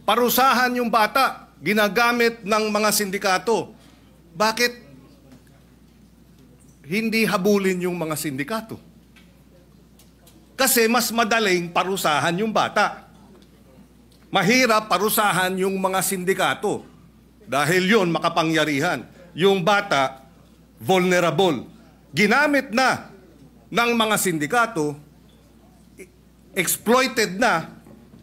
parusahan yung bata, ginagamit ng mga sindikato. Bakit hindi habulin yung mga sindikato? Kasi mas madaling parusahan yung bata. Mahirap parusahan yung mga sindikato. Dahil yun makapangyarihan. Yung bata, vulnerable. Ginamit na ng mga sindikato, exploited na,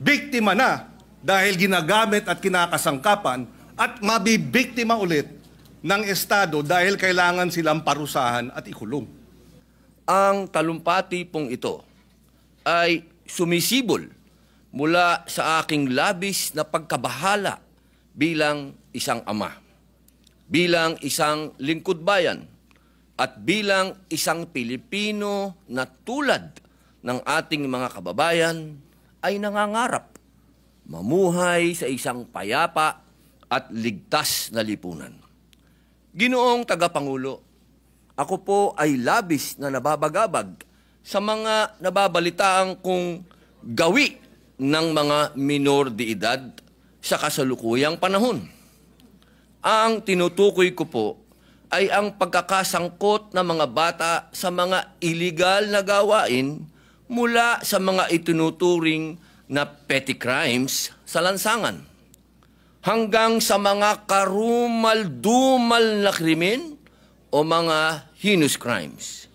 biktima na, dahil ginagamit at kinakasangkapan, at mabibiktima ulit ng Estado dahil kailangan silang parusahan at ikulong. Ang talumpati pong ito ay sumisibol mula sa aking labis na pagkabahala bilang isang ama, bilang isang lingkod bayan, at bilang isang Pilipino na tulad ng ating mga kababayan ay nangangarap mamuhay sa isang payapa at ligtas na lipunan. Ginoong Tagapangulo, ako po ay labis na nababagabag sa mga nababalitaang kung gawi ng mga minor de edad sa kasalukuyang panahon. Ang tinutukoy ko po ay ang pagkakasangkot ng mga bata sa mga illegal na gawain mula sa mga itinuturing na petty crimes sa lansangan hanggang sa mga karumal-dumal na krimen o mga heinous crimes.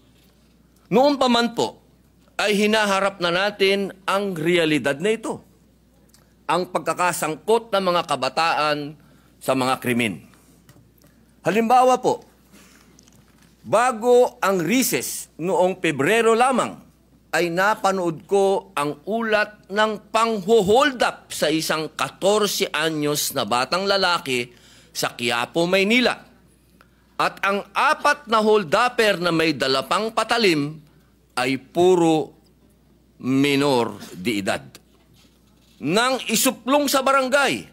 Noon pa man po ay hinaharap na natin ang realidad na ito, ang pagkakasangkot ng mga kabataan sa mga krimen. Halimbawa po, bago ang recess noong Pebrero lamang, ay napanood ko ang ulat ng pang-hold up sa isang 14 anyos na batang lalaki sa Quiapo, Maynila. At ang 4 na hold-upper na may dalapang patalim ay puro minor de edad. Nang isuplong sa barangay,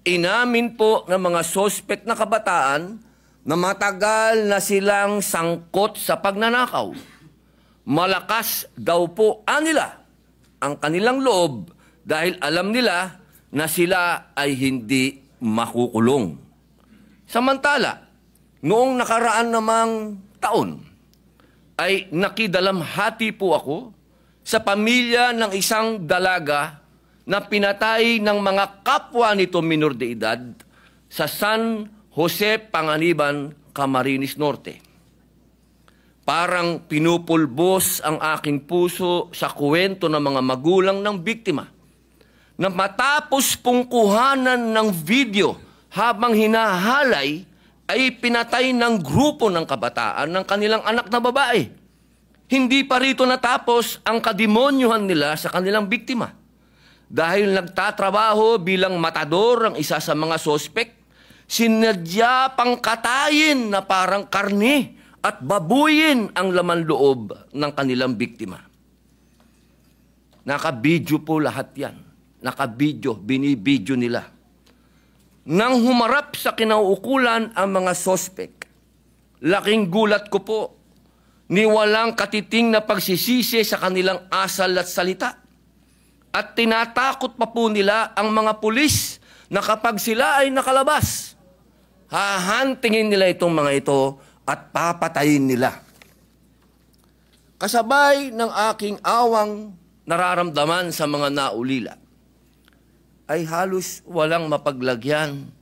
inamin po ng mga sospek na kabataan na matagal na silang sangkot sa pagnanakaw. Malakas daw po nila ang kanilang loob dahil alam nila na sila ay hindi makukulong. Samantala, noong nakaraan namang taon, ay nakidalamhati po ako sa pamilya ng isang dalaga na pinatay ng mga kapwa nito minor de edad sa San Jose, Panganiban, Camarines Norte. Parang pinupulbos ang aking puso sa kwento ng mga magulang ng biktima na matapos pong kuhanan ng video habang hinahalay ay pinatay ng grupo ng kabataan ng kanilang anak na babae. Hindi pa rito natapos ang kademonyohan nila sa kanilang biktima. Dahil nagtatrabaho bilang matador ang isa sa mga sospek, sinadya pang katayin na parang karne at babuyin ang laman loob ng kanilang biktima. Nakabidyo po lahat yan. Nakabidyo, binibidyo nila. Nang humarap sa kinauukulan ang mga sospek, laking gulat ko po ni walang katiting na pagsisisi sa kanilang asal at salita. At tinatakot pa po nila ang mga pulis na kapag sila ay nakalabas, hahantingin nila itong mga ito at papatayin nila. Kasabay ng aking awang nararamdaman sa mga naulila, ay halos walang mapaglagyan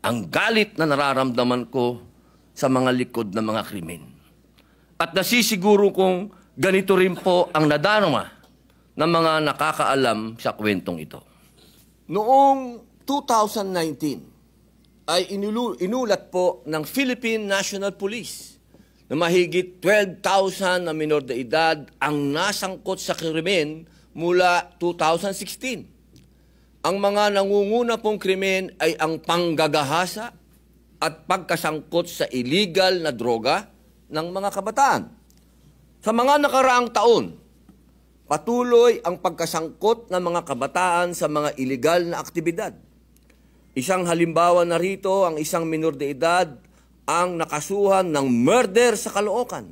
ang galit na nararamdaman ko sa mga likod ng mga krimen. At nasisiguro kong ganito rin po ang nadarama ng mga nakakaalam sa kwentong ito. Noong 2019, ay inulat po ng Philippine National Police na mahigit 12,000 na minor de edad ang nasangkot sa krimen mula 2016. Ang mga nangunguna pong krimen ay ang panggagahasa at pagkasangkot sa illegal na droga ng mga kabataan. Sa mga nakaraang taon, patuloy ang pagkasangkot ng mga kabataan sa mga illegal na aktibidad. Isang halimbawa na rito ang isang minor de edad ang nakasuhan ng murder sa Caloocan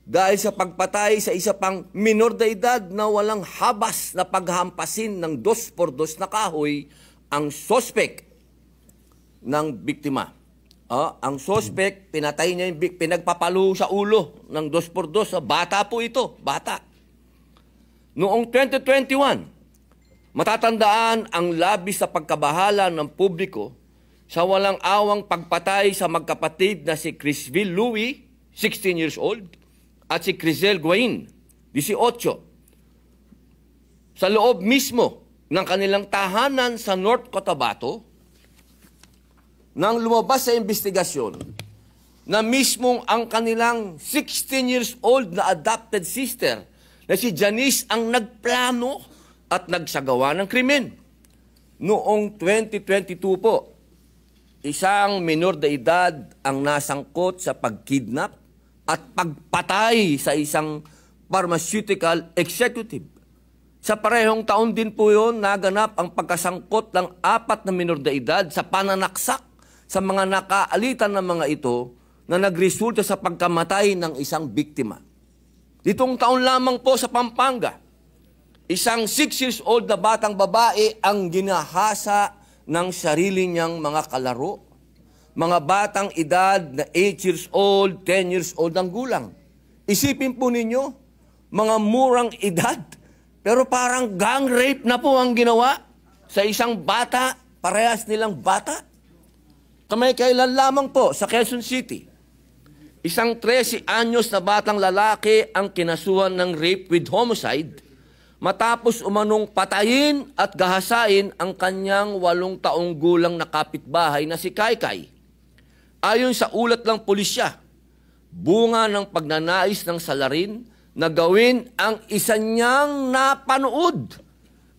dahil sa pagpatay sa isa pang minor de edad na walang habas na paghampasin ng 2x2 na kahoy ang suspect ng biktima. Ang suspect, pinatay niya yung pinagpapalo sa ulo ng 2x2. Bata po ito, bata. Noong 2021, matatandaan ang labis sa pagkabahala ng publiko sa walang awang pagpatay sa magkapatid na si Crisville Louie, 16 years old, at si Crisel Guain, 18. Sa loob mismo ng kanilang tahanan sa North Cotabato, nang lumabas sa investigasyon na mismong ang kanilang 16 years old na adopted sister na si Janice ang nagplano at nagsagawa ng krimen. Noong 2022 po, isang minor de edad ang nasangkot sa pagkidnap at pagpatay sa isang pharmaceutical executive. Sa parehong taon din po yun, naganap ang pagkasangkot ng 4 na minor de edad sa pananaksak sa mga nakaalitan ng mga ito na nagresulta sa pagkamatay ng isang biktima. Ditong taon lamang po sa Pampanga, isang 6 years old na batang babae ang ginahasa ng sarili niyang mga kalaro. Mga batang edad na 8 years old, 10 years old ang gulang. Isipin po ninyo, mga murang edad, pero parang gang rape na po ang ginawa sa isang bata, parehas nilang bata. Kamay-kailan lamang po sa Quezon City, isang 13 anyos na batang lalaki ang kinasuhan ng rape with homicide matapos umanong patayin at gahasain ang kanyang 8 taong gulang na kapitbahay na si Kaykay. Ayon sa ulat ng pulisya, bunga ng pagnanais ng salarin na gawin ang isa niyang napanood,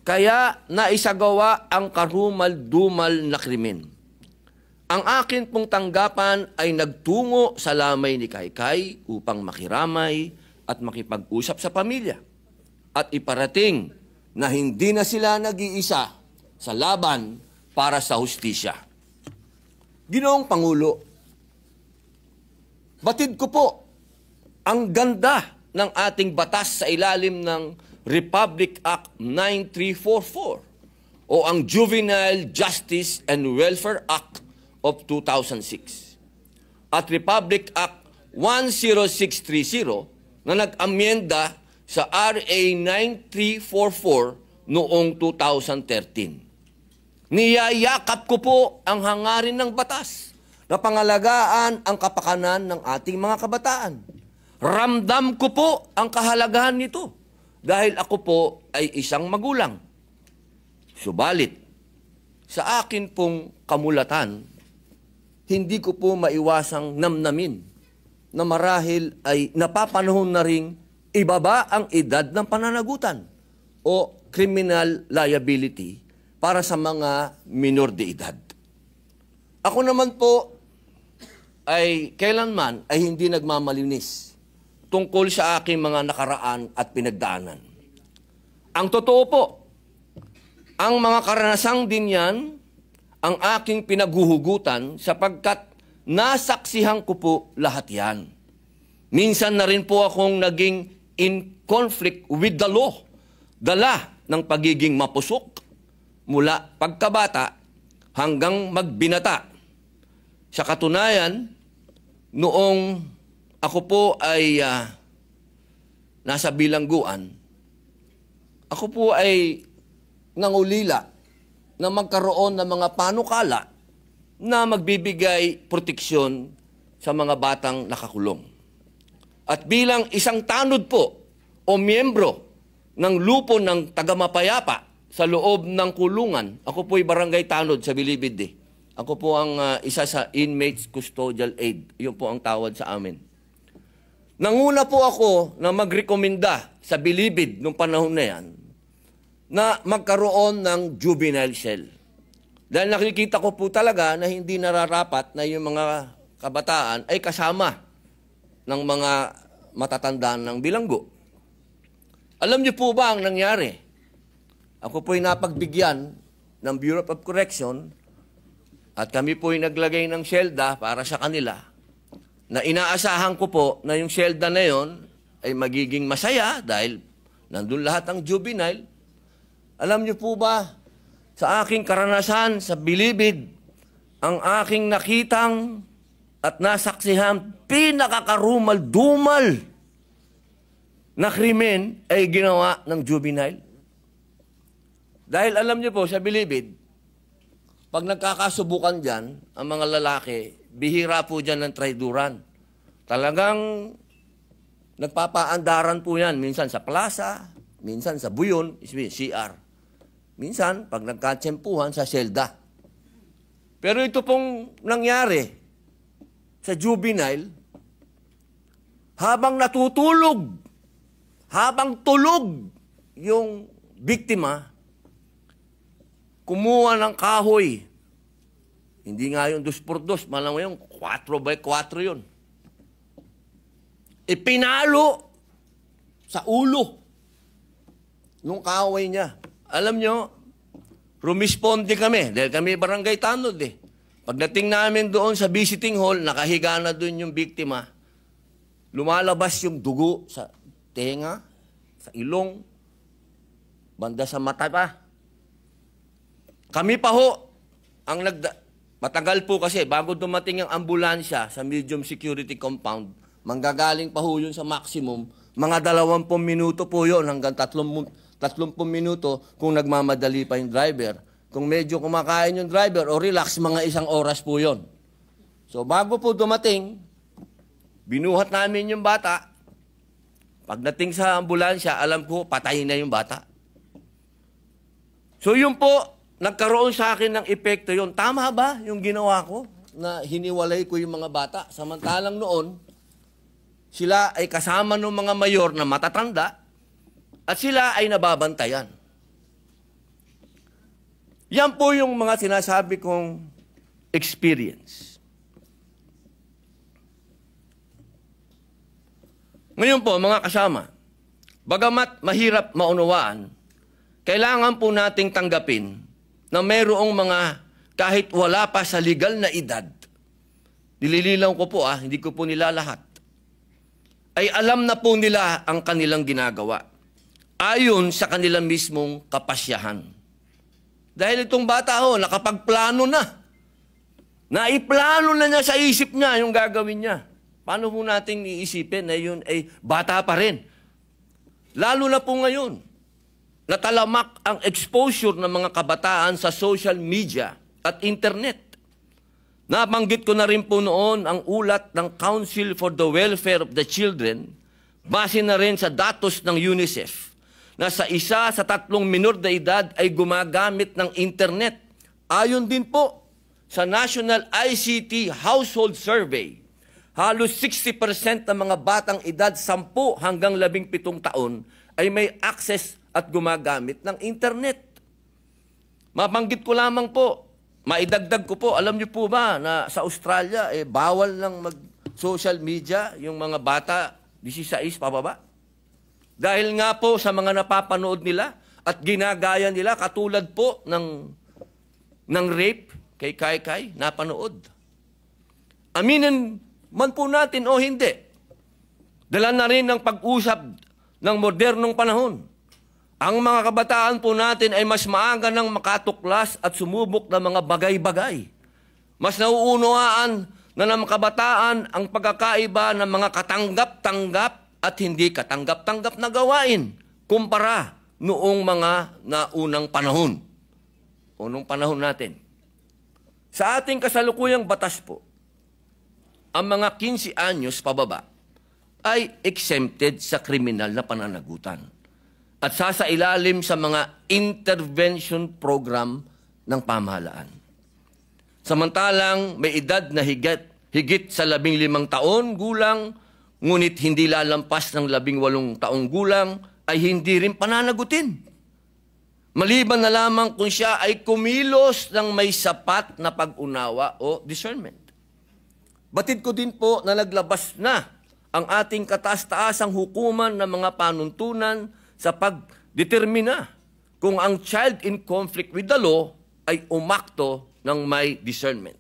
kaya naisagawa ang karumal-dumal na krimen. Ang akin pong tanggapan ay nagtungo sa lamay ni Kaykay upang makiramay at makipag-usap sa pamilya at iparating na hindi na sila nag-iisa sa laban para sa hustisya. Ginoong Pangulo, batid ko po ang ganda ng ating batas sa ilalim ng Republic Act 9344 o ang Juvenile Justice and Welfare Act of 2006 at Republic Act 10630 na nag-amyenda sa RA 9344 noong 2013. Niyayakap ko po ang hangarin ng batas na pangalagaan ang kapakanan ng ating mga kabataan. Ramdam ko po ang kahalagahan nito dahil ako po ay isang magulang. Subalit, sa akin pong kamulatan, hindi ko po maiwasang namnamin na marahil ay napapanahon na ring ibaba ang edad ng pananagutan o criminal liability para sa mga minor de edad. Ako naman po ay kailanman ay hindi nagmamalinis tungkol sa aking mga nakaraan at pinagdaanan. Ang totoo po, ang mga karanasang din yan ang aking pinaghuhugutan sapagkat nasaksihan ko po lahat yan. Minsan na rin po akong naging in conflict with the law, dala ng pagiging mapusok mula pagkabata hanggang magbinata. Sa katunayan, noong ako po ay nasa bilangguan, ako po ay nangulila na magkaroon ng mga panukala na magbibigay proteksyon sa mga batang nakakulong. At bilang isang tanod po o miyembro ng lupo ng tagamapayapa sa loob ng kulungan, ako po'y barangay tanod sa Bilibid. Ako po ang isa sa inmates custodial aid. Yun po ang tawad sa amin. Nanguna po ako na magrekomenda sa Bilibid nung panahon na yan na magkaroon ng juvenile cell. Dahil nakikita ko po talaga na hindi nararapat na yung mga kabataan ay kasama ng mga matatandaan ng bilanggo. Alam niyo po ba ang nangyari? Ako po'y napagbigyan ng Bureau of Correction at kami po'y naglagay ng syelda para sa kanila na inaasahan ko po na yung syelda na yon ay magiging masaya dahil nandun lahat ng juvenile. Alam niyo po ba, sa aking karanasan sa Bilibid, ang aking nakitang at nasaksihan pinakakarumal-dumal na krimen ay ginawa ng juvenile. Dahil alam niyo po, sa Bilibid, pag nagkakasubukan dyan, ang mga lalaki, bihira po dyan ng traiduran. Talagang nagpapaandaran po yan. Minsan sa plaza, minsan sa buyon, CR. Minsan, pag nagkatsempuhan, sa selda. Pero ito pong nangyari sa juvenile, habang natutulog, habang tulog yung biktima, kumuha ng kahoy. Hindi nga yung 2x2, malang yung 4x4 yun. Ipinalo sa ulo nung kahoy niya. Alam nyo, rumisponde kami, dahil kami barangay tanod eh. Pagdating namin doon sa visiting hall, nakahiga na doon yung biktima. Lumalabas yung dugo sa tenga, sa ilong, banda sa mata pa. Kami pa ho, matagal po kasi, bago dumating ang ambulansya sa medium security compound, manggagaling pa ho yun sa maximum, mga 20 minuto po yun, hanggang 30 minuto kung nagmamadali pa yung driver. Kung medyo kumakain yung driver o relax, mga 1 oras po yun. So bago po dumating, binuhat namin yung bata. Pagdating sa ambulansya, alam ko, patay na yung bata. So yun po, nagkaroon sa akin ng epekto yun. Tama ba yung ginawa ko na hiniwalay ko yung mga bata? Samantalang noon, sila ay kasama ng mga mayor na matatanda at sila ay nababantayan. Yan po yung mga sinasabi kong experience. Ngayon po, mga kasama, bagamat mahirap maunawaan, kailangan po nating tanggapin na mayroong mga kahit wala pa sa legal na edad, nilililaw ko po hindi ko po nila lahat, ay alam na po nila ang kanilang ginagawa ayon sa kanilang mismong kapasyahan. Dahil itong bata nakapagplano na. Naiplano na niya sa isip niya yung gagawin niya. Paano po natin iisipin na yun ay bata pa rin? Lalo na po ngayon, natalamak ang exposure ng mga kabataan sa social media at internet. Nabanggit ko na rin po noon ang ulat ng Council for the Welfare of the Children, base na rin sa datos ng UNICEF, na sa 1 sa 3 minor de edad ay gumagamit ng internet. Ayon din po sa National ICT Household Survey, halos 60% ng mga batang edad 10 hanggang 17 taon ay may access at gumagamit ng internet. Mabanggit ko lamang po, maidagdag ko po, alam niyo po ba na sa Australia, bawal lang mag-social media yung mga bata 16 pababa? Dahil nga po sa mga napapanood nila at ginagaya nila, katulad po ng rape kay Kai, napanood. Aminin man po natin o hindi, dala na rin ng pag-usap ng modernong panahon. Ang mga kabataan po natin ay mas maaga nang makatuklas at sumubok ng mga bagay-bagay. Mas nauunawaan na ng kabataan ang pagkakaiba ng mga katanggap-tanggap at hindi katanggap-tanggap na gawain kumpara noong mga naunang panahon. O noong panahon natin. Sa ating kasalukuyang batas po, ang mga 15 anyos pababa ay exempted sa kriminal na pananagutan at sasailalim sa mga intervention program ng pamahalaan. Samantalang may edad na higit sa 15 taon gulang, ngunit hindi lalampas ng 18 taong gulang, ay hindi rin pananagutin. Maliban na lamang kung siya ay kumilos ng may sapat na pag-unawa o discernment. Batid ko din po na naglabas na ang ating kataas-taasang hukuman ng mga panuntunan sa pagdetermina kung ang child in conflict with the law ay umakto ng may discernment.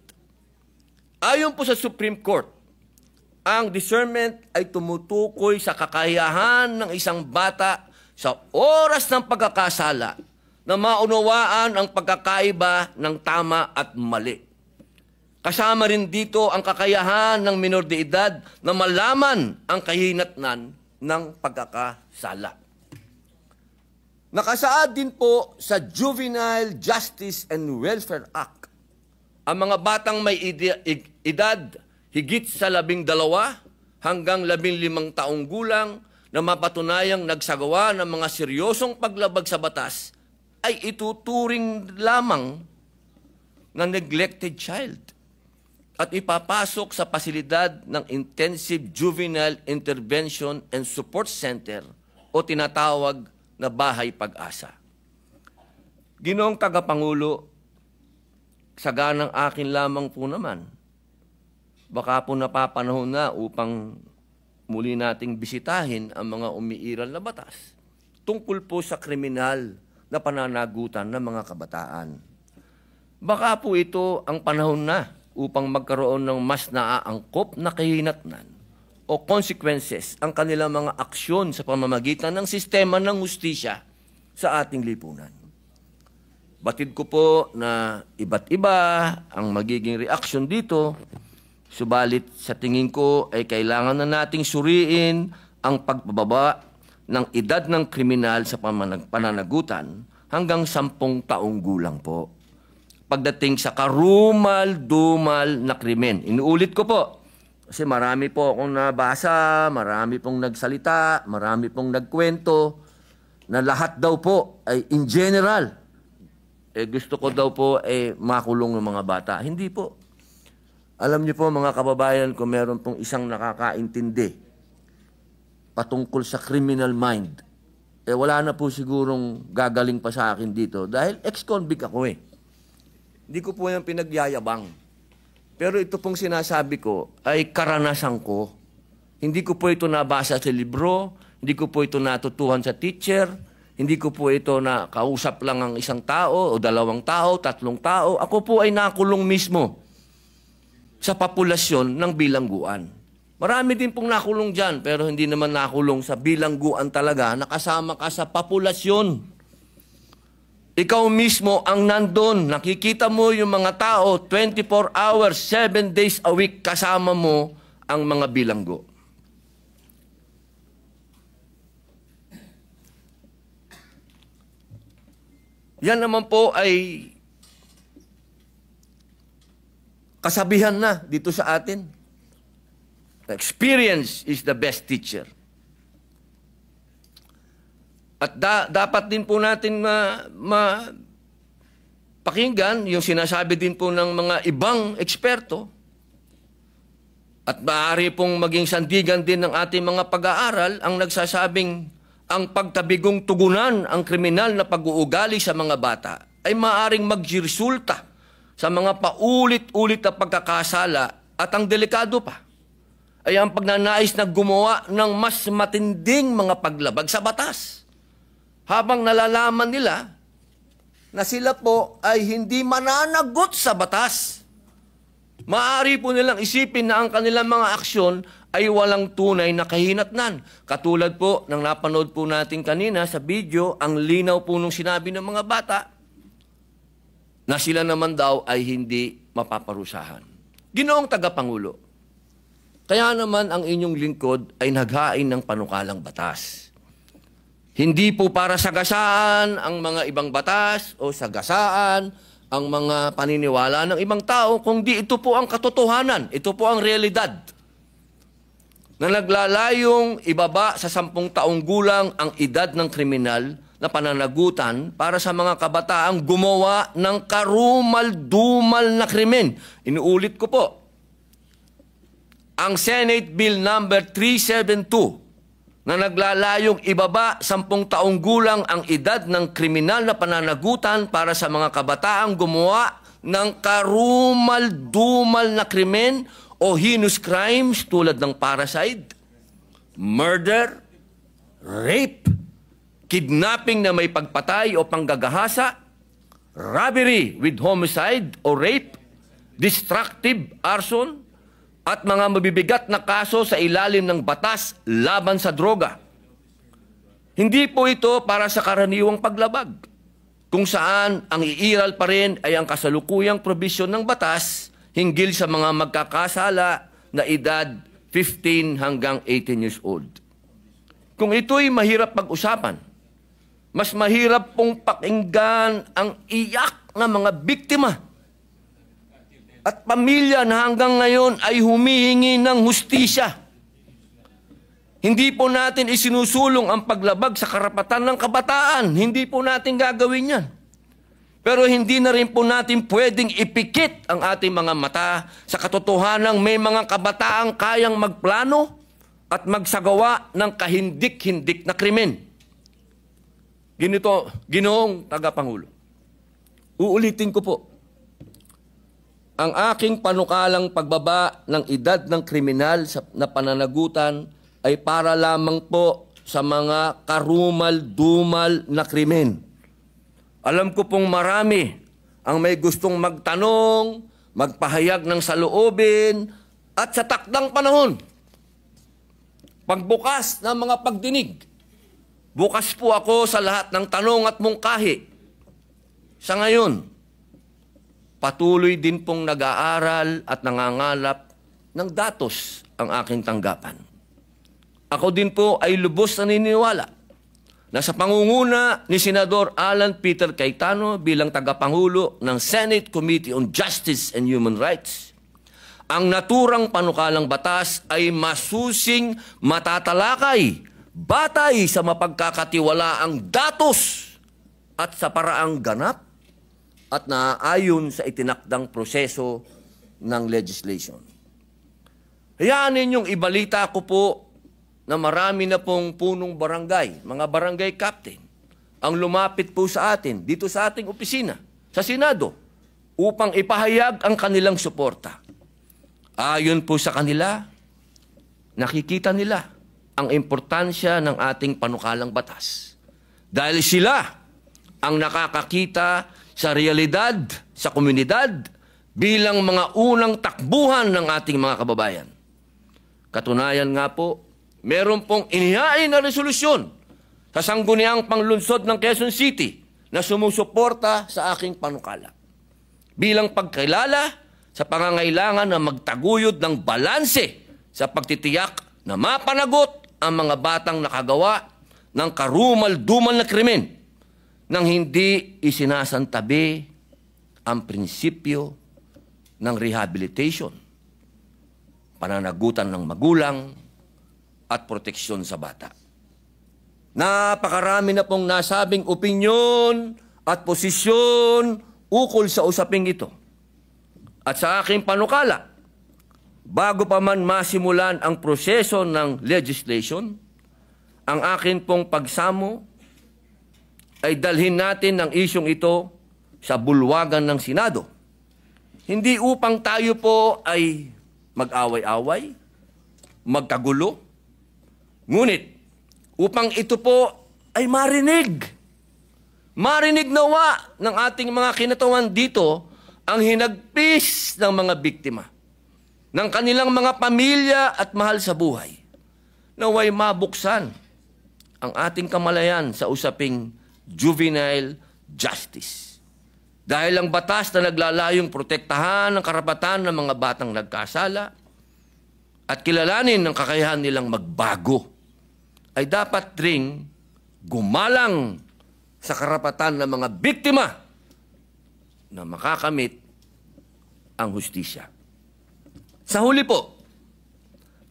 Ayon po sa Supreme Court, ang discernment ay tumutukoy sa kakayahan ng isang bata sa oras ng pagkakasala na maunawaan ang pagkakaiba ng tama at mali. Kasama rin dito ang kakayahan ng minor de edad na malaman ang kahinatnan ng pagkakasala. Nakasaad din po sa Juvenile Justice and Welfare Act ang mga batang may edad higit sa 12 hanggang 15 taong gulang na mapatunayang nagsagawa ng mga seryosong paglabag sa batas ay ituturing lamang na neglected child at ipapasok sa pasilidad ng Intensive Juvenile Intervention and Support Center o tinatawag na Bahay Pag-asa. Ginoong Tagapangulo, saganang akin lamang po naman, baka po napapanahon na upang muli nating bisitahin ang mga umiiral na batas tungkol po sa kriminal na pananagutan ng mga kabataan. Baka po ito ang panahon na upang magkaroon ng mas naaangkop na kahinatnan o consequences ang kanilang mga aksyon sa pamamagitan ng sistema ng hustisya sa ating lipunan. Batid ko po na iba't iba ang magiging reaksyon dito, subalit sa tingin ko ay kailangan na nating suriin ang pagbababa ng edad ng kriminal sa pananagutan hanggang 10 taong gulang po. Pagdating sa karumal-dumal na krimen. Inuulit ko po, kasi marami po akong nabasa, marami pong nagsalita, marami pong nagkwento, na lahat daw po ay in general, gusto ko daw po makulong ng mga bata. Hindi po. Alam niyo po mga kababayan, kung meron pong isang nakakaintindi patungkol sa criminal mind, wala na po sigurong gagaling pa sa akin dito dahil ex-convict ako Hindi ko po yung pinagyayabang. Pero ito pong sinasabi ko ay karanasan ko. Hindi ko po ito nabasa sa libro, hindi ko po ito natutuhan sa teacher, hindi ko po ito na kausap lang ang isang tao o 2 tao, 3 tao. Ako po ay nakulong mismo sa populasyon ng bilangguan. Marami din pong nakulong dyan, pero hindi naman nakulong sa bilangguan talaga, nakasama ka sa populasyon. Ikaw mismo ang nandun, nakikita mo yung mga tao, 24 hours, 7 days a week, kasama mo ang mga bilanggo. Yan naman po ay kasabihan na dito sa atin. Experience is the best teacher. At dapat din po natin pakinggan yung sinasabi din po ng mga ibang eksperto at maaari pong maging sandigan din ng ating mga pag-aaral ang nagsasabing ang pagtabigong tugunan ang kriminal na pag-uugali sa mga bata ay maaaring magresulta sa mga paulit-ulit na pagkakasala at ang delikado pa ay ang pagnanais na gumawa ng mas matinding mga paglabag sa batas. Habang nalalaman nila na sila po ay hindi mananagot sa batas. Maaari po nilang isipin na ang kanilang mga aksyon ay walang tunay na kahinatnan. Katulad po ng napanood po natin kanina sa video, ang linaw po nung sinabi ng mga bata na sila naman daw ay hindi mapaparusahan. Ginoong Tagapangulo, kaya naman ang inyong lingkod ay naghain ng panukalang batas. Hindi po para sagasaan ang mga ibang batas o sagasaan ang mga paniniwala ng ibang tao, kundi ito po ang katotohanan, ito po ang realidad na naglalayong ibaba sa 10 taong gulang ang edad ng kriminal na pananagutan para sa mga kabataang gumawa ng karumal-dumal na krimen. Inuulit ko po, ang Senate Bill number 372 na naglalayong ibaba 10 taong gulang ang edad ng kriminal na pananagutan para sa mga kabataang gumawa ng karumal-dumal na krimen o heinous crimes tulad ng parricide, murder, rape, kidnapping na may pagpatay o panggagahasa, robbery with homicide o rape, destructive arson, at mga mabibigat na kaso sa ilalim ng batas laban sa droga. Hindi po ito para sa karaniwang paglabag. kung saan ang iiral pa rin ay ang kasalukuyang probisyon ng batas hinggil sa mga magkakasala na edad 15 hanggang 18 years old. Kung ito'y mahirap pag-usapan, mas mahirap pong pakinggan ang iyak ng mga biktima at pamilya na hanggang ngayon ay humihingi ng hustisya. Hindi po natin isinusulong ang paglabag sa karapatan ng kabataan. Hindi po natin gagawin yan. Pero hindi na rin po natin pwedeng ipikit ang ating mga mata sa katotohanang may mga kabataang kayang magplano at magsagawa ng kahindik-hindik na krimen. Ganito, Ginoong Tagapangulo, uulitin ko po, ang aking panukalang pagbaba ng edad ng kriminal na pananagutan ay para lamang po sa mga karumal-dumal na krimen. Alam ko pong marami ang may gustong magtanong, magpahayag ng saloobin, at sa takdang panahon, pagbukas ng mga pagdinig, bukas po ako sa lahat ng tanong at mungkahi. Sa ngayon, patuloy din pong nag-aaral at nangangalap ng datos ang aking tanggapan. Ako din po ay lubos na naniniwala na sa pangunguna ni Senador Alan Peter Cayetano bilang tagapangulo ng Senate Committee on Justice and Human Rights, ang naturang panukalang batas ay masusing matatalakay batay sa mapagkakatiwalaang datos at sa paraang ganap at naaayon sa itinakdang proseso ng legislation. Hayaan ninyong ibalita ko po na marami na pong punong barangay, mga barangay captain, ang lumapit po sa atin, dito sa ating opisina, sa Senado, upang ipahayag ang kanilang suporta. Ayon po sa kanila, nakikita nila ang importansya ng ating panukalang batas. Dahil sila ang nakakakita sa realidad, sa komunidad, bilang mga unang takbuhan ng ating mga kababayan. Katunayan nga po, meron pong inihain na resolusyon sa Sangguniang Panglunsod ng Quezon City na sumusuporta sa aking panukala. Bilang pagkilala sa pangangailangan na magtaguyod ng balanse sa pagtitiyak na mapanagot ang mga batang nakagawa ng karumal-dumal na krimen nang hindi isinasantabi ang prinsipyo ng rehabilitation, pananagutan ng magulang, at proteksyon sa bata. Napakarami na pong nasabing opinyon at posisyon ukol sa usaping ito. At sa aking panukala, bago pa man masimulan ang proseso ng legislation, ang akin pong pagsamo ay dalhin natin ang isyong ito sa bulwagan ng Senado. Hindi upang tayo po ay mag-away-away, magkagulo, ngunit upang ito po ay marinig. Marinig nawa ng ating mga kinatawan dito ang hinagpis ng mga biktima, ng kanilang mga pamilya at mahal sa buhay. Naway mabuksan ang ating kamalayan sa usaping juvenile justice. Dahil ang batas na naglalayong protektahan ang karapatan ng mga batang nagkasala at kilalanin ang kakayahan nilang magbago, ay dapat ring gumalang sa karapatan ng mga biktima na makakamit ang hustisya. Sa huli po,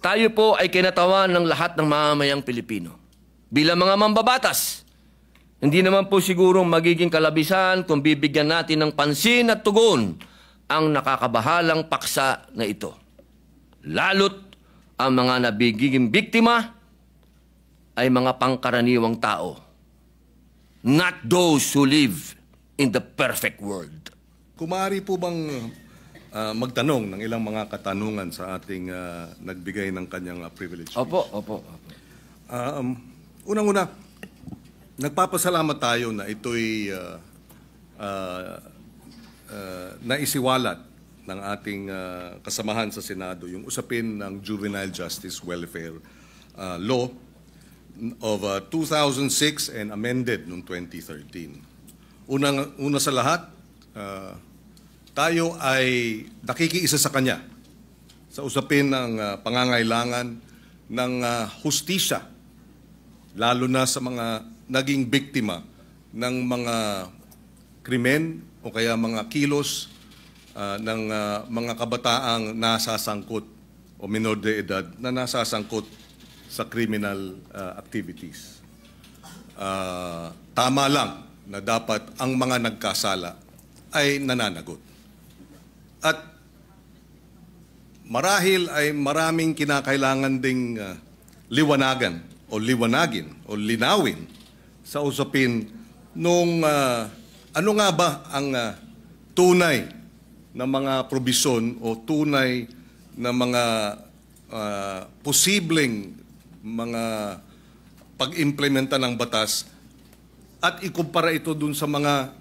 tayo po ay kinatawan ng lahat ng mamamayang Pilipino. Bilang mga mambabatas, hindi naman po sigurong magiging kalabisan kung bibigyan natin ng pansin at tugon ang nakakabahalang paksa na ito. Lalo't ang mga nabigiging biktima ay mga pangkaraniwang tao, not those who live in the perfect world. Kung maaari po bang magtanong ng ilang mga katanungan sa ating nagbigay ng kanyang privilege speech? Opo. Unang-una, nagpapasalamat tayo na ito'y naisiwalat ng ating kasamahan sa Senado, yung usapin ng Juvenile Justice Welfare Law of 2006 and amended noong 2013. Una sa lahat, tayo ay nakikiisa sa Kanya sa usapin ng pangangailangan ng hustisya, lalo na sa mga naging biktima ng mga krimen o kaya mga kilos ng mga kabataang nasasangkot o minor de edad na nasasangkot sa criminal activities. Tama lang na dapat ang mga nagkasala ay nananagot. At marahil ay maraming kinakailangan ding liwanagin o linawin sa usapin nung ano nga ba ang tunay na mga probisyon o tunay na mga posibleng mga pag-implementa ng batas at ikumpara ito dun sa mga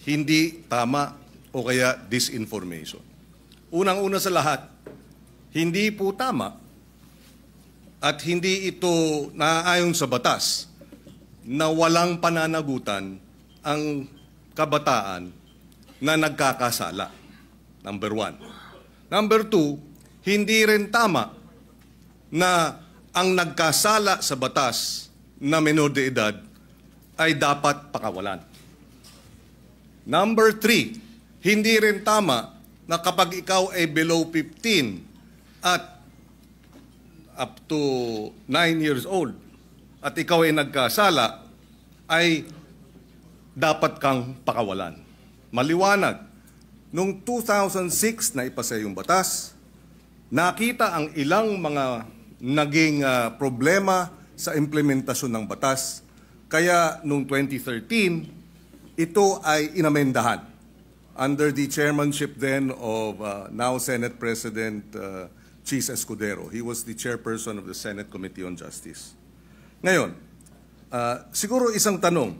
hindi tama o kaya disinformation. Unang-una sa lahat, hindi po tama at hindi ito naaayon sa batas na walang pananagutan ang kabataan na nagkakasala. Number 1. Number 2, hindi rin tama na ang nagkasala sa batas na menor de edad ay dapat pakawalan. Number 3, hindi rin tama na kapag ikaw ay below 15 at up to 9 years old at ikaw ay nagkasala, ay dapat kang pakawalan. Maliwanag, noong 2006 na ipasa yung batas, nakita ang ilang mga naging problema sa implementasyon ng batas. Kaya noong 2013, ito ay inamendahan under the chairmanship then of now Senate President Chis Escudero. He was the chairperson of the Senate Committee on Justice. Ngayon, siguro isang tanong.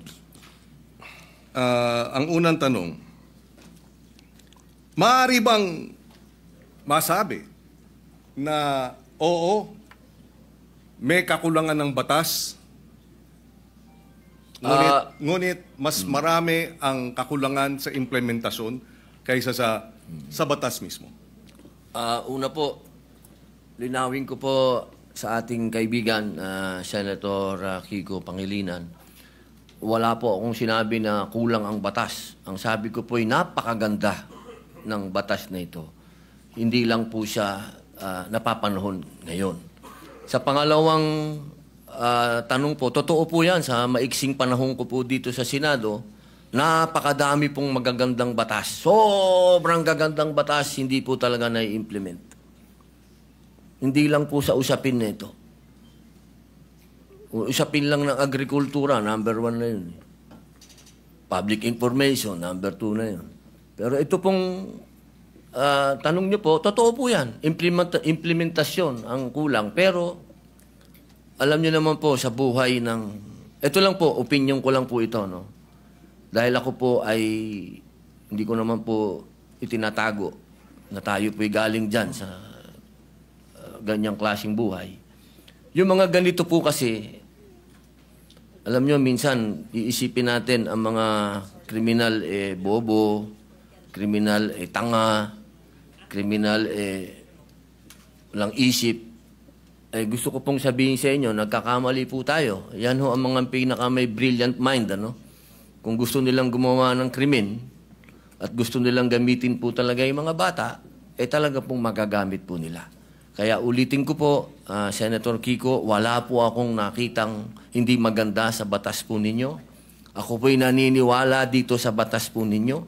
Ang unang tanong, maaari bang masabi na oo, may kakulangan ng batas, ngunit mas marami ang kakulangan sa implementasyon kaysa sa batas mismo? Una po, linawin ko po sa ating kaibigan, Senator Kiko Pangilinan, wala po akong sinabi na kulang ang batas. Ang sabi ko po ay napakaganda ng batas na ito. Hindi lang po siya napapanahon ngayon. Sa pangalawang tanong po, totoo po yan, sa maiksing panahon ko po dito sa Senado, napakadami pong magagandang batas. Sobrang gagandang batas, hindi po talaga na-implement. Hindi lang po sa usapin na ito. Usapin lang ng agrikultura, number 1 na yun. Public information, number 2 na yun. Pero ito pong tanong niyo po, totoo po yan. Implementasyon ang kulang. Pero alam niyo naman po sa buhay ng... Ito lang po, opinion ko lang po ito, no? Dahil ako po ay hindi ko naman po itinatago na tayo po'y galing dyan sa ganyang klaseng buhay. Yung mga ganito po kasi, alam nyo, minsan iisipin natin ang mga kriminal bobo, kriminal tanga, kriminal walang isip. Gusto ko pong sabihin sa inyo, nagkakamali po tayo. Yan ho ang mga pinaka may brilliant mind, ano? Kung gusto nilang gumawa ng krimen at gusto nilang gamitin po talaga yung mga bata, talaga pong magagamit po nila. Kaya ulitin ko po, Senator Kiko, wala po akong nakitang hindi maganda sa batas po ninyo. Ako po'y naniniwala dito sa batas po ninyo.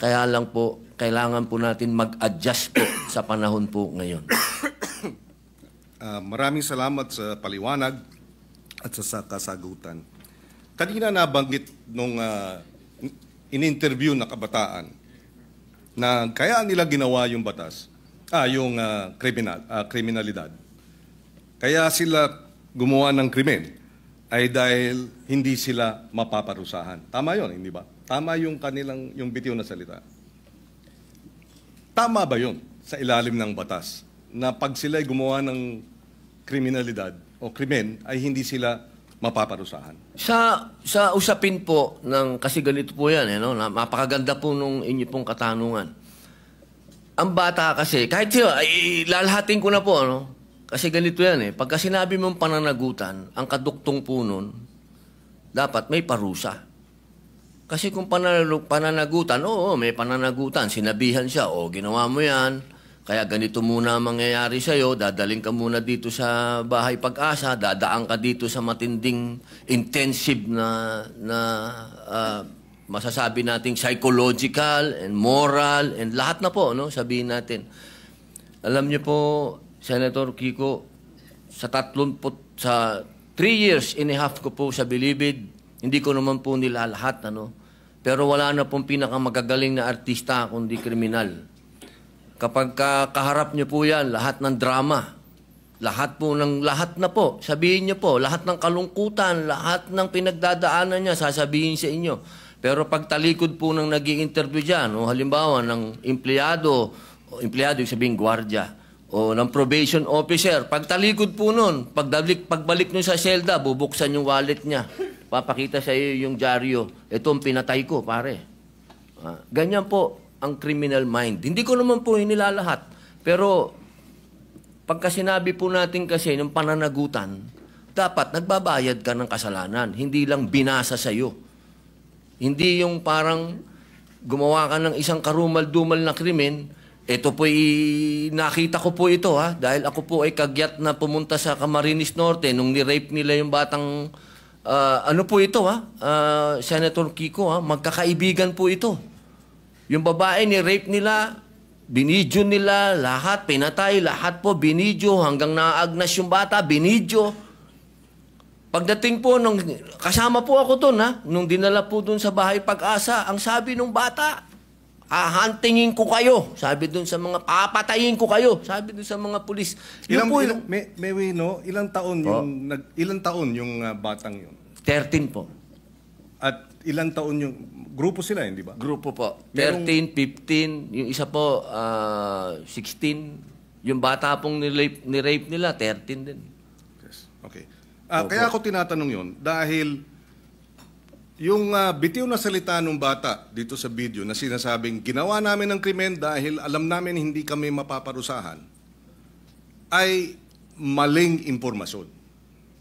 Kaya lang po, kailangan po natin mag-adjust po sa panahon po ngayon. Maraming salamat sa paliwanag at sa kasagutan. Kanina nabanggit nung in-interview na kabataan na kaya nila ginawa yung batas, yung kriminalidad. Kaya sila gumawa ng krimen ay dahil hindi sila mapaparusahan. Tama yun, hindi ba? Tama yung kanilang, yung bitiw na salita. Tama ba yun sa ilalim ng batas na pag sila'y gumawa ng kriminalidad o krimen ay hindi sila mapaparusahan. Sa usapin po ng, kasi ganito po yan, no? Napakaganda po nung inyo pong katanungan. Ang bata kasi, kahit siya, lalahatin ko na po, ano? Kasi ganito yan pagka sinabi mong pananagutan, ang kaduktong po nun, dapat may parusa. Kasi kung pananagutan, oo, may pananagutan, sinabihan siya, ginawa mo yan, kaya ganito muna ang mangyayari sa'yo, dadaling ka muna dito sa Bahay Pag-asa, dadaan ka dito sa matinding intensive na masasabi nating psychological and moral and lahat na po, no? Sabihin natin. Alam niyo po, Senator Kiko, sa 3 years and a half ko po sa Bilibid, hindi ko naman po nila lahat, ano? Pero wala na pong pinakamagagaling na artista kundi kriminal. Kapag kaharap niyo po yan, lahat ng drama, lahat na po, sabihin niyo po, lahat ng kalungkutan, lahat ng pinagdadaanan niya, sasabihin sa inyo. Pero pag talikod po ng nag-i-interview dyan, o halimbawa ng empleyado yung sabihin gwardiya, o ng probation officer, pag talikod po nun, pagbalik nyo sa selda, bubuksan yung wallet niya, papakita sa iyo yung dyaryo, ito ang pinatay ko, pare. Ganyan po ang criminal mind. Hindi ko naman po inilalahat. Pero pagka sinabi po natin kasi ng pananagutan, dapat nagbabayad ka ng kasalanan. Hindi lang binasa sa iyo. Hindi yung parang gumawa ka ng isang karumal-dumal na krimen, ito po nakita ko po ito dahil ako po ay kagyat na pumunta sa Camarines Norte nung ni-rape nila yung batang ano po ito Senator Kiko magkakaibigan po ito. Yung babae ni-rape nila, binidyo nila, lahat, pinatay, lahat po, binidyo, hanggang naagnas yung bata, binidyo. Pagdating po, kasama po ako doon, nung dinala po doon sa Bahay Pag-asa, ang sabi nung bata, hahantingin ko kayo. Sabi doon sa mga, papatayin ko kayo. Sabi doon sa mga pulis. Ilang taon yung batang yun? 13 po. At ilang taon yung grupo sila, hindi ba? Grupo po. 13, 15, yung isa po 16. Yung bata pong ni-rape nila, 13 din. Yes. Okay. Kaya ako tinatanong yun dahil yung bitiw na salita ng bata dito sa video na sinasabing ginawa namin ng krimen dahil alam namin hindi kami mapaparusahan ay maling impormasyon.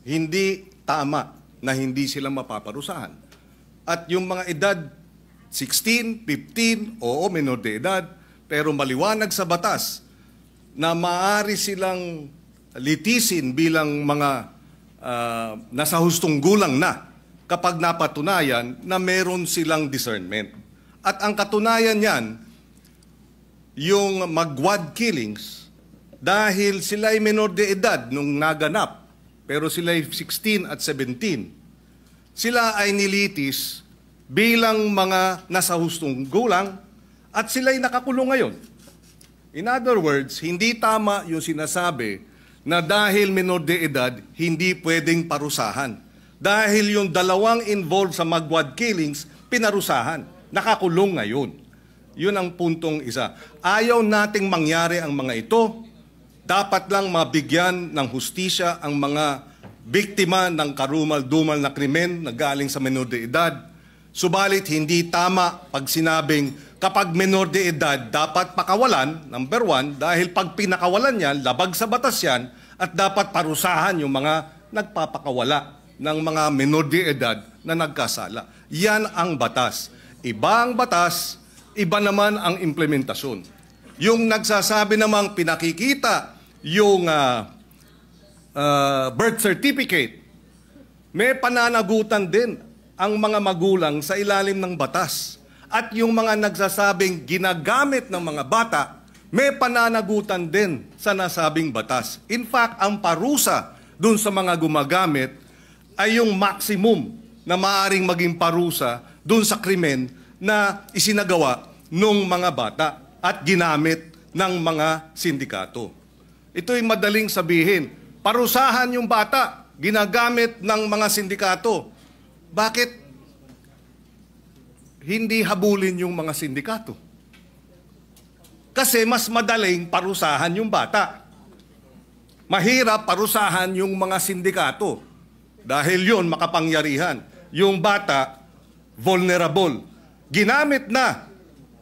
Hindi tama na hindi sila mapaparusahan. At yung mga edad 16, 15, oo, menor de edad, pero maliwanag sa batas na maaari silang litisin bilang mga nasa hustong gulang na kapag napatunayan na meron silang discernment. At ang katunayan niyan, yung magwad killings, dahil sila ay menor de edad nung naganap, pero sila ay 16 at 17, sila ay nilitis bilang mga nasa hustong gulang at sila ay nakakulong ngayon. In other words, hindi tama yung sinasabi na dahil menor de edad, hindi pwedeng parusahan. Dahil yung dalawang involved sa magwad killings, pinarusahan. Nakakulong ngayon. Yun ang puntong isa. Ayaw nating mangyari ang mga ito. Dapat lang mabigyan ng hustisya ang mga biktima ng karumal-dumal na krimen na galing sa menor de edad. Subalit hindi tama pag sinabing kapag menor de edad dapat pakawalan, number 1, dahil pag pinakawalan yan, labag sa batas yan at dapat parusahan yung mga nagpapakawala ng mga menor de edad na nagkasala. Yan ang batas. Iba ang batas, iba naman ang implementasyon. Yung nagsasabi namang pinakikita yung birth certificate, may pananagutan din ang mga magulang sa ilalim ng batas. At yung mga nagsasabing ginagamit ng mga bata, may pananagutan din sa nasabing batas. In fact, ang parusa dun sa mga gumagamit ay yung maximum na maaaring maging parusa dun sa krimen na isinagawa ng mga bata at ginamit ng mga sindikato. Ito'y madaling sabihin. Parusahan yung bata, ginagamit ng mga sindikato. Bakit hindi habulin yung mga sindikato? Kasi mas madaling parusahan yung bata. Mahirap parusahan yung mga sindikato. Dahil yun, makapangyarihan. Yung bata, vulnerable. Ginamit na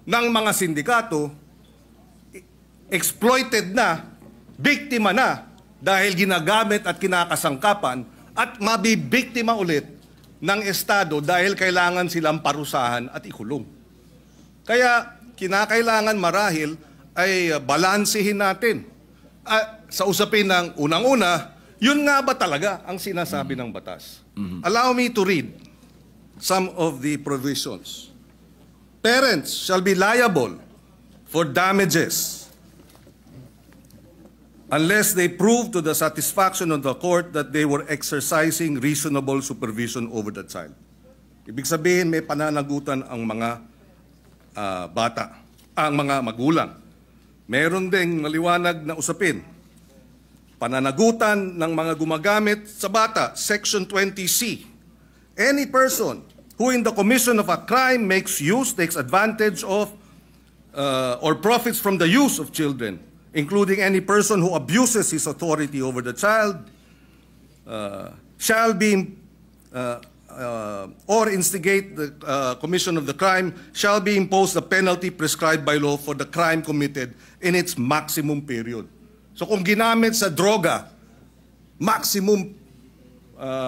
ng mga sindikato, exploited na, biktima na, dahil ginagamit at kinakasangkapan, at mabibiktima ulit ng Estado dahil kailangan silang parusahan at ikulong. Kaya kinakailangan marahil ay balansehin natin. Sa usapin ng unang-una, yun nga ba talaga ang sinasabi ng batas? Allow me to read some of the provisions. Parents shall be liable for damages unless they prove to the satisfaction of the court that they were exercising reasonable supervision over the child. Ibig sabihin, may pananagutan ang mga bata, ang mga magulang. Meron ding maliwanag na usapin. Pananagutan ng mga gumagamit sa bata, Section 20C. Any person who in the commission of a crime makes use, takes advantage of, or profits from the use of children, including any person who abuses his authority over the child, shall be, or instigate the commission of the crime, shall be imposed the penalty prescribed by law for the crime committed in its maximum period. So kung ginamit sa droga, maximum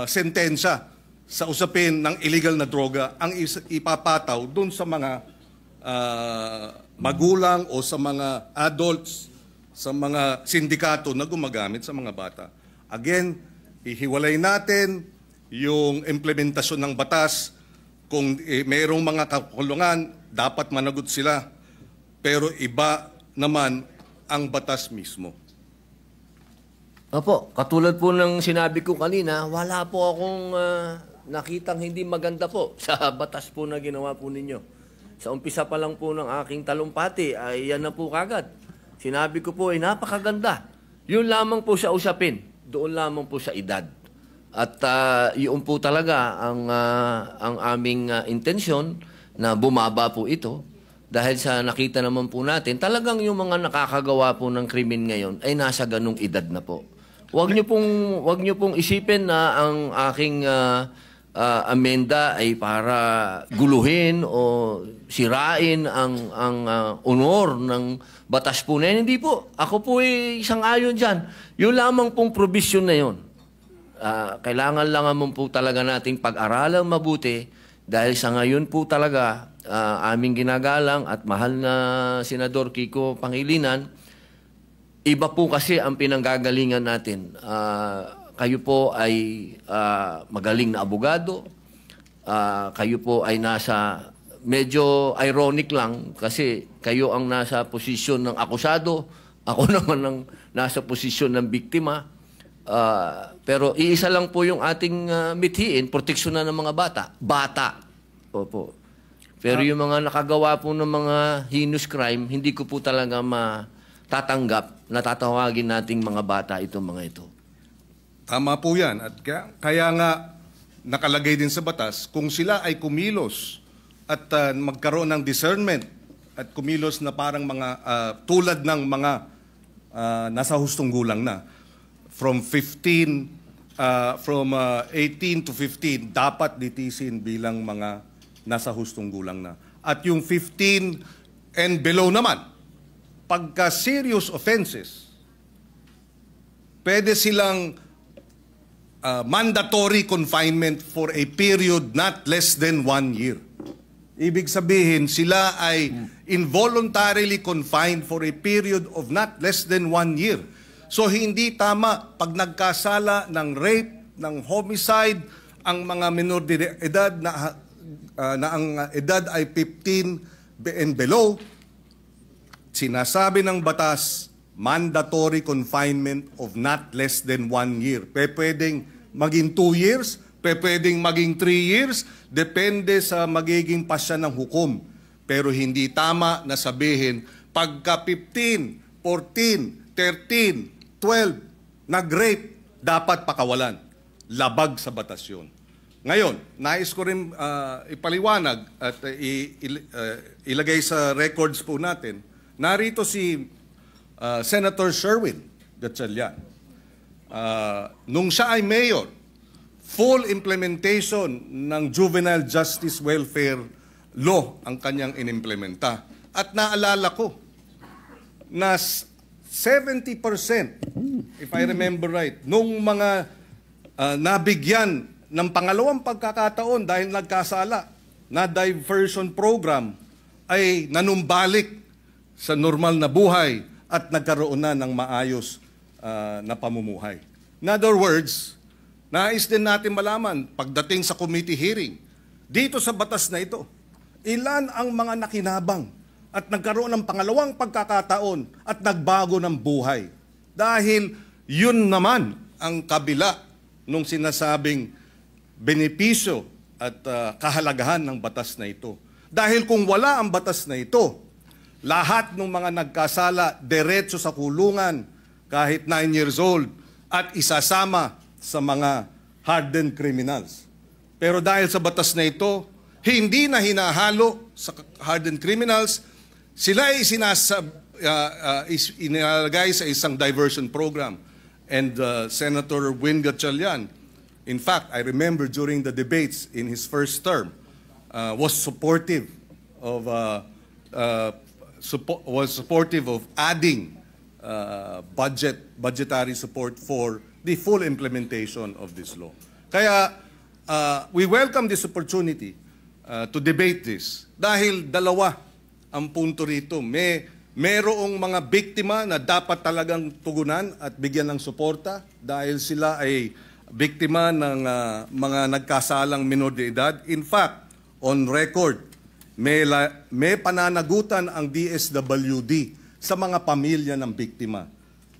sentensya sa usapin ng illegal na droga ang ipapataw dun sa mga magulang o sa mga adults, sa mga sindikato na gumagamit sa mga bata. Again, ihiwalay natin yung implementasyon ng batas. Kung mayroong mga kakulungan, dapat managot sila. Pero iba naman ang batas mismo. Opo, katulad po ng sinabi ko kanina, wala po akong nakitang hindi maganda po sa batas po na ginawa po ninyo. Sa umpisa pa lang po ng aking talumpati, ay yan na po kagad. Sinabi ko po ay napakaganda. Yun lamang po sa usapin. Doon lamang po sa edad. At yun po talaga ang aming intensyon na bumaba po ito. Dahil sa nakita naman po natin, talagang yung mga nakakagawa po ng krimen ngayon ay nasa ganung edad na po. Huwag niyo pong isipin na ang aking amenda ay para guluhin o sirain ang honor ng batas po na yan. Hindi po. Ako po ay isang ayon dyan. Yung lamang pong provision na yun. Kailangan lang naman po talaga nating pag-aralang mabuti dahil sa ngayon po talaga aming ginagalang at mahal na Senador Kiko Pangilinan, iba po kasi ang pinanggagalingan natin. Kayo po ay magaling na abogado. Kayo po ay nasa, medyo ironic lang kasi kayo ang nasa posisyon ng akusado. Ako naman ang nasa posisyon ng biktima. Pero iisa lang po yung ating mithiin, proteksyon na ng mga bata. Bata. Opo. Pero yung mga nakagawa po ng mga heinous crime, hindi ko po talaga matatanggap na tatawagin nating mga bata itong mga ito. Tama po yan. At kaya nga nakalagay din sa batas, kung sila ay kumilos at magkaroon ng discernment at kumilos na parang mga tulad ng mga nasa hustong gulang na, from 18 to 15, dapat litisin bilang mga nasa hustong gulang na. At yung 15 and below naman, pagka serious offenses, pwede silang mandatory confinement for a period not less than 1 year. Ibig sabihin, sila ay involuntarily confined for a period of not less than 1 year. So hindi tama pag nagkasala ng rape, ng homicide, ang mga minor de edad na ang edad ay 15 and below, sinasabi ng batas, mandatory confinement of not less than 1 year. Pwedeng maging 2 years, pwedeng maging 3 years, depende sa magiging pasya ng hukom. Pero hindi tama na sabihin, pagka 15, 14, 13, 12, nag-rape, dapat pakawalan. Labag sa batas yun. Ngayon, nais ko rin ipaliwanag at ilagay sa records po natin, narito si Senator Sherwin Gatchalian. Nung siya ay mayor full implementation ng Juvenile Justice Welfare Law ang kanyang inimplementa. At naalala ko na 70%, if I remember right, nung mga nabigyan ng pangalawang pagkakataon dahil nagkasala na diversion program ay nanumbalik sa normal na buhay at nagkaroon na ng maayos na pamumuhay. In other words, nais din natin malaman pagdating sa committee hearing, dito sa batas na ito, ilan ang mga nakinabang at nagkaroon ng pangalawang pagkakataon at nagbago ng buhay. Dahil yun naman ang kabila nung sinasabing benepisyo at kahalagahan ng batas na ito. Dahil kung wala ang batas na ito, lahat ng mga nagkasala diretso sa kulungan kahit 9 years old at isasama sa mga hardened criminals. Pero dahil sa batas na ito, hindi na hinahalo sa hardened criminals, sila ay inilagay sa isang diversion program. And Senator Win Gatchalian, in fact, I remember during the debates in his first term, was supportive of adding budgetary support for the full implementation of this law. Kaya we welcome this opportunity to debate this dahil dalawa ang punto rito. Merong mga biktima na dapat talagang tugunan at bigyan ng suporta dahil sila ay biktima ng mga nagkasalang minor de edad. In fact, on record, may pananagutan ang DSWD sa mga pamilya ng biktima.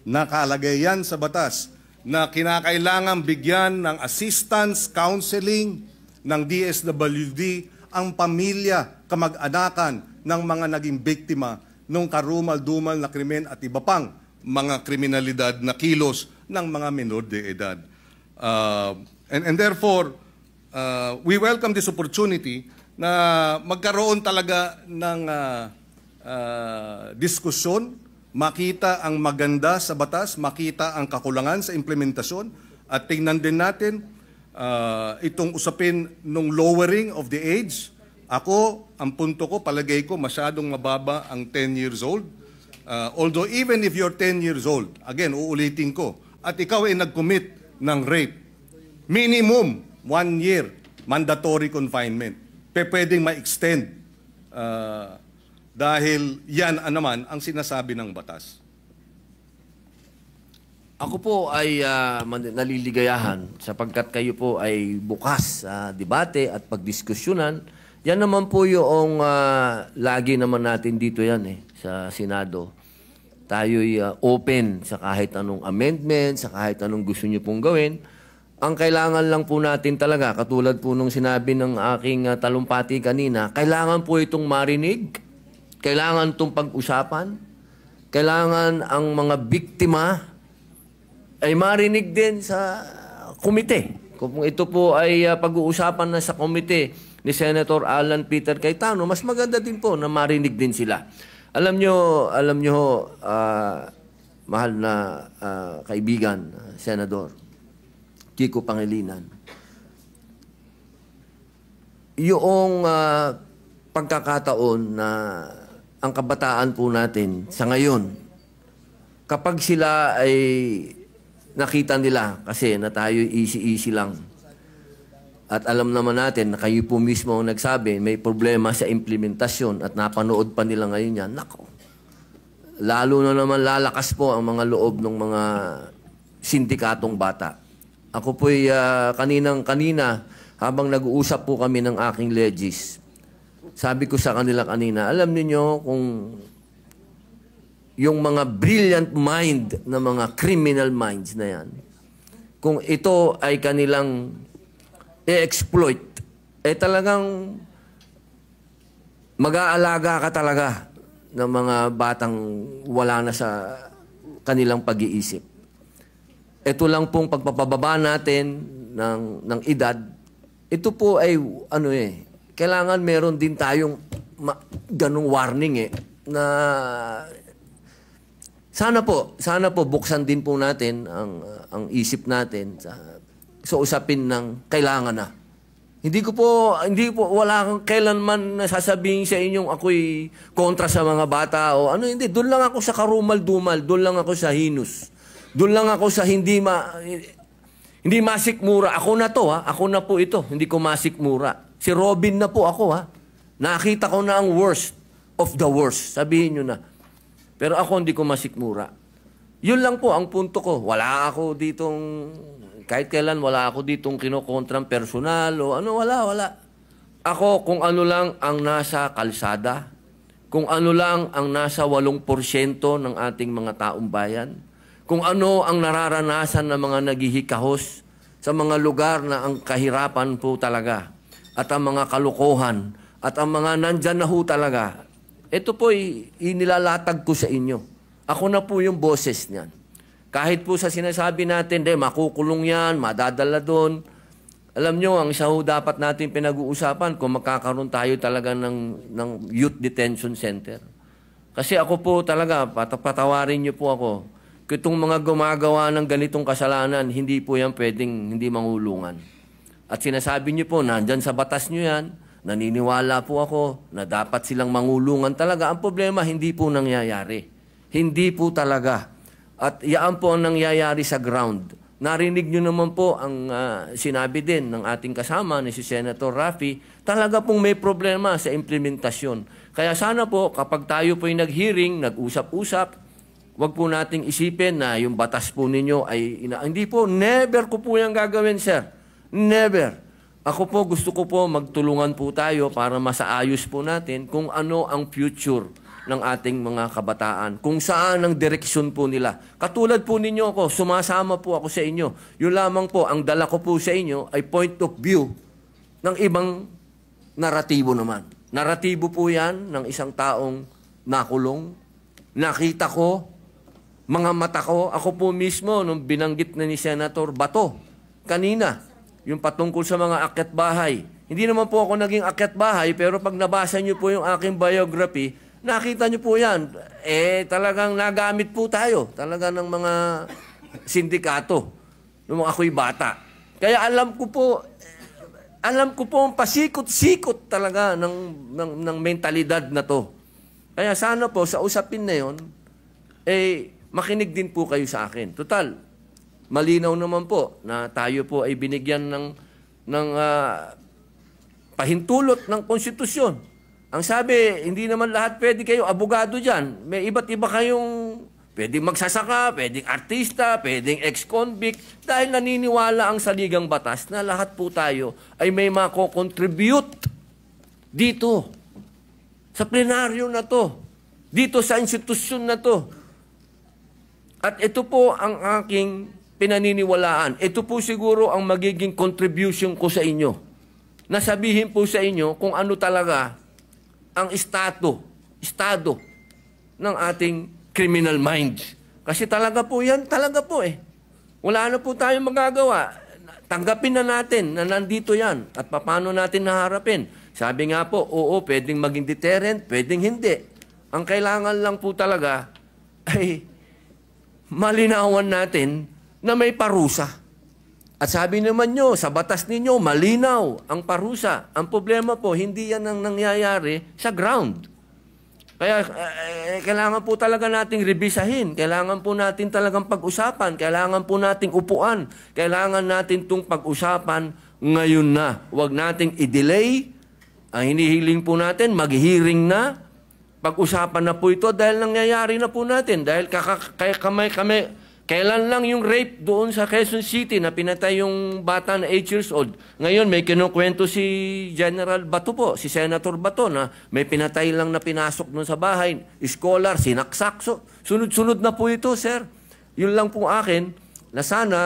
Nakalagay yan sa batas na kinakailangan bigyan ng assistance, counseling ng DSWD ang pamilya, kamag-anakan ng mga naging biktima ng karumal-dumal na krimen at iba pang mga kriminalidad na kilos ng mga minor de edad. And therefore, we welcome this opportunity na magkaroon talaga ng diskusyon, makita ang maganda sa batas, makita ang kakulangan sa implementasyon, at tingnan din natin itong usapin ng lowering of the age. Ako, ang punto ko, palagay ko, masyadong mababa ang 10 years old. Although even if you're 10 years old, again, uulitin ko, at ikaw ay nag-commit ng rape, minimum 1 year mandatory confinement. Pwedeng ma-extend dahil yan naman ang sinasabi ng batas. Ako po ay naliligayahan sapagkat kayo po ay bukas sa debate at pagdiskusyonan. Yan naman po yung lagi naman natin dito yan sa Senado. Tayo'y open sa kahit anong amendment, sa kahit anong gusto nyo pong gawin. Ang kailangan lang po natin talaga, katulad po nung sinabi ng aking talumpati kanina, kailangan po itong marinig, kailangan itong pag-usapan, kailangan ang mga biktima ay marinig din sa komite. Kung ito po ay pag-uusapan na sa komite ni Senator Alan Peter Cayetano, mas maganda din po na marinig din sila. Alam nyo, mahal na kaibigan, Senador Kiko Pangilinan, yung pagkakataon na ang kabataan po natin sa ngayon, kapag sila ay nakita nila kasi na tayo easy-easy lang, at alam naman natin na kayo po mismo ang nagsabi, may problema sa implementasyon at napanood pa nila ngayon yan, nako, lalo na naman lalakas po ang mga loob ng mga sindikatong bata. Ako po'y kanina, habang nag-uusap po kami ng aking legis, sabi ko sa kanila kanina, alam niyo kung yung mga brilliant mind na mga criminal minds na yan, kung ito ay kanilang i-exploit, talagang mag-aalaga ka talaga ng mga batang wala na sa kanilang pag-iisip. Ito lang pong pagpapababa natin ng edad, ito po ay kailangan meron din tayong ganung warning na sana po buksan din po natin ang isip natin sa usapin ng kailangan na. Hindi po, wala kang kailanman nasasabihin sa inyong ako'y kontra sa mga bata o ano, hindi. Doon lang ako sa karumal-dumal, doon lang ako sa hinus. Doon lang ako sa hindi masikmura. Ako na to, ha? Ako na po ito, hindi ko masikmura. Si Robin na po ako, ha? Nakita ko na ang worst of the worst. Sabihin nyo na. Pero ako hindi ko masikmura. Yun lang po ang punto ko. Wala ako ditong... Kahit kailan wala ako ditong kinokontrang personal o ano, wala. Ako kung ano lang ang nasa kalsada, kung ano lang ang nasa 8% ng ating mga taong bayan, kung ano ang nararanasan ng mga naghihikahos sa mga lugar na ang kahirapan po talaga at ang mga kalukuhan at ang mga nandyan na ho talaga, ito po inilalatag ko sa inyo. Ako na po yung boses niyan. Kahit po sa sinasabi natin, makukulong yan, madadala doon. Alam nyo, ang isa ho dapat natin pinag-uusapan kung magkakaroon tayo talaga ng youth detention center. Kasi ako po talaga, patawarin nyo po ako, kung itong mga gumagawa ng ganitong kasalanan, hindi po yan pwedeng hindi mangulungan. At sinasabi nyo po, nandyan sa batas nyo yan, naniniwala po ako na dapat silang mangulungan talaga. Ang problema, hindi po nangyayari. Hindi po talaga. At yaan po ang nangyayari sa ground. Narinig nyo naman po ang sinabi din ng ating kasama ni si Senator Raffy, talaga pong may problema sa implementasyon. Kaya sana po kapag tayo po ay nag-hearing, nag-usap-usap, wag po nating isipin na yung batas po ninyo ay... Hindi po, never ko po yung gagawin, sir. Never. Ako po, gusto ko po magtulungan po tayo para masaayos po natin kung ano ang future ng ating mga kabataan, kung saan ang direksyon po nila. Katulad po ninyo ako, sumasama po ako sa inyo. Yun lamang po, ang dala ko po sa inyo ay point of view ng ibang naratibo naman. Naratibo po yan ng isang taong nakulong. Nakita ko, mga mata ko, ako po mismo, nung binanggit na ni Senator Bato, kanina, yung patungkol sa mga akyat bahay. Hindi naman po ako naging akyat bahay, pero pag nabasa niyo po yung aking biography, nakita niyo po yan, talagang nagamit po tayo, talaga ng mga sindikato, nung ako'y bata. Kaya alam ko po ang pasikot-sikot talaga ng mentalidad na to. Kaya sana po, sa usapin na yon, makinig din po kayo sa akin. Total, malinaw naman po na tayo po ay binigyan ng pahintulot ng konstitusyon. Ang sabi, hindi naman lahat pwede kayo abogado dyan. May iba't iba kayong pwedeng magsasaka, pwedeng artista, pwedeng ex-convict. Dahil naniniwala ang saligang batas na lahat po tayo ay may mako-contribute dito. Sa plenaryo na to. Dito sa institusyon na to. At ito po ang aking pinaniniwalaan. Ito po siguro ang magiging contribution ko sa inyo. Nasabihin po sa inyo kung ano talaga ang estado ng ating criminal mind. Kasi talaga po yan, talaga po Wala na po tayong magagawa. Tanggapin na natin na nandito yan at paano natin naharapin. Sabi nga po, oo, pwedeng maging deterrent, pwedeng hindi. Ang kailangan lang po talaga ay malinawan natin na may parusa. At sabi naman nyo, sa batas ninyo, malinaw ang parusa. Ang problema po, hindi yan ang nangyayari sa ground. Kaya kailangan po talaga nating rebisahin. Kailangan po natin talagang pag-usapan. Kailangan po nating upuan. Kailangan natin itong pag-usapan ngayon na. Huwag nating i-delay. Ang hinihiling po natin, mag-hearing na. Pag-usapan na po ito dahil nangyayari na po natin. Dahil kailan lang yung rape doon sa Quezon City na pinatay yung bata na 8 years old. Ngayon may kinukwento si General Bato po, si Senator Bato na may pinatay lang na pinasok doon sa bahay. Scholar, sinaksak. So, sunod-sunod na po ito, sir. Yun lang po akin na sana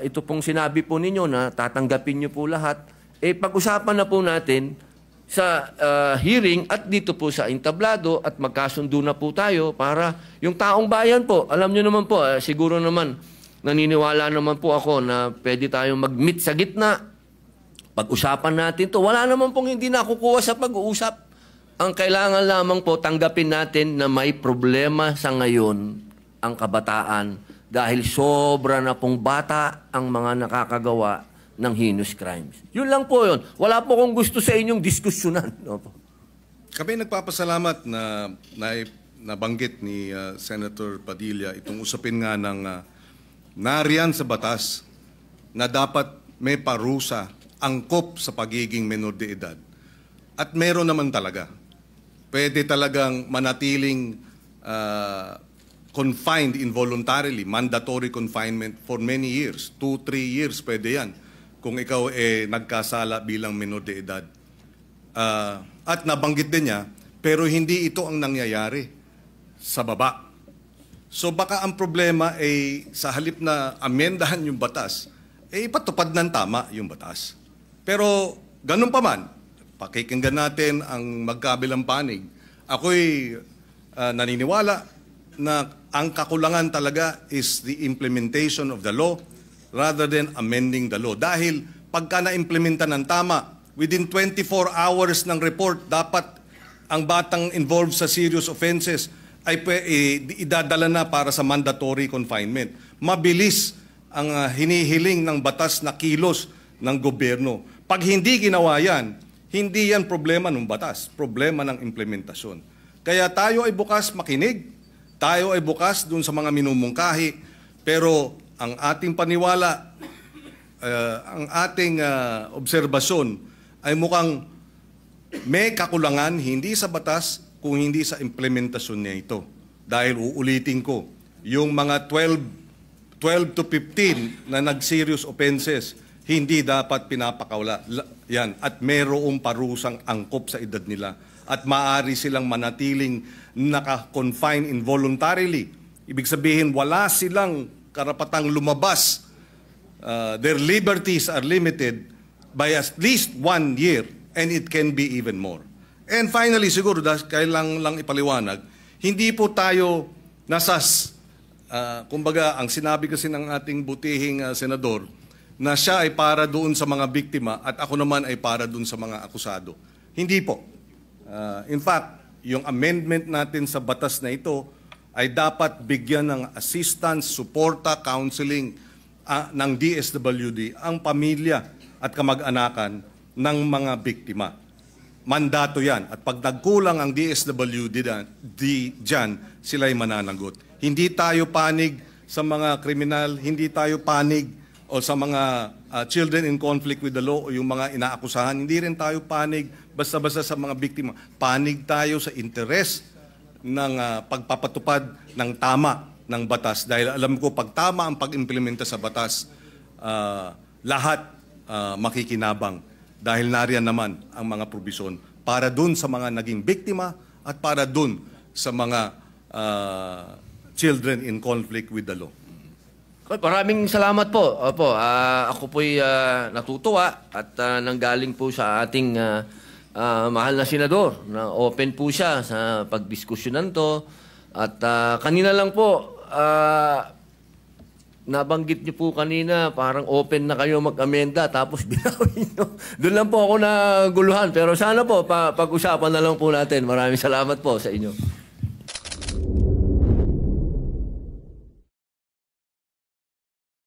ito pong sinabi po ninyo na tatanggapin nyo po lahat. Pag-usapan na po natin sa hearing at dito po sa entablado at magkasundo na po tayo para yung taong bayan po, alam nyo naman po, siguro naman, naniniwala naman po ako na pwede tayong mag-meet sa gitna. Pag-usapan natin to. Wala naman pong hindi nakukuha sa pag-uusap. Ang kailangan lamang po, tanggapin natin na may problema sa ngayon ang kabataan dahil sobra na pong bata ang mga nakakagawa ng heinous crimes. Yun lang po yun. Wala po akong gusto sa inyong diskusyonan. Opo. Kami nagpapasalamat na nabanggit ni Senator Padilla itong usapin nga ng nariyan sa batas na dapat may parusa angkop sa pagiging menor de edad. At meron naman talaga. Pwede talagang manatiling confined involuntarily, mandatory confinement for many years. 2-3 years pwede yan kung ikaw nagkasala bilang menor de edad. At nabanggit din niya, pero hindi ito ang nangyayari sa baba. So baka ang problema ay sa halip na amendahan yung batas, ipatupad ng tama yung batas. Pero ganun pa man, pakikinggan natin ang magkabilang panig. Ako'y naniniwala na ang kakulangan talaga is the implementation of the law rather than amending the law. Dahil pagka na-implementa ng tama, within 24 hours ng report, dapat ang batang involved sa serious offenses ay idadala na para sa mandatory confinement. Mabilis ang hinihiling ng batas na kilos ng gobyerno. Pag hindi ginawa yan, hindi yan problema ng batas, problema ng implementasyon. Kaya tayo ay bukas makinig, tayo ay bukas dun sa mga minumungkahi, pero ang ating paniwala, ang ating obserbasyon ay mukhang may kakulangan hindi sa batas kung hindi sa implementasyon niya ito. Dahil uulitin ko, yung mga 12 to 15 na nag-serious offenses, hindi dapat pinapakawala yan at mayroong parusang angkop sa edad nila at maaari silang manatiling naka-confine involuntarily. Ibig sabihin, wala silang karapatang lumabas. Their liberties are limited by at least 1 year and it can be even more. And finally, siguro, kailangan lang ipaliwanag, hindi po tayo kumbaga, ang sinabi kasi ng ating butihing senador, na siya ay para doon sa mga biktima at ako naman ay para doon sa mga akusado. Hindi po. In fact, yung amendment natin sa batas na ito ay dapat bigyan ng assistance, suporta, counseling ng DSWD ang pamilya at kamag-anakan ng mga biktima. Mandato yan. At pag nagkulang ang DSWD dyan, sila'y mananagot. Hindi tayo panig sa mga kriminal, hindi tayo panig o sa mga children in conflict with the law o yung mga inaakusahan. Hindi rin tayo panig basta-basta sa mga biktima. Panig tayo sa interes ng pagpapatupad ng tama ng batas. Dahil alam ko, pag tama ang pag-implementa sa batas, lahat makikinabang. Dahil nariyan naman ang mga probisyon para dun sa mga naging biktima at para dun sa mga children in conflict with the law. Maraming salamat po. Opo, ako po'y natutuwa at nanggaling po sa ating mahal na senador na open po siya sa pagdiskusyonan to. At kanina lang po, nabanggit niyo po kanina, parang open na kayo mag-amenda tapos binawin niyo. Doon lang po ako naguluhan. Pero sana po, pag-usapan na lang po natin. Maraming salamat po sa inyo.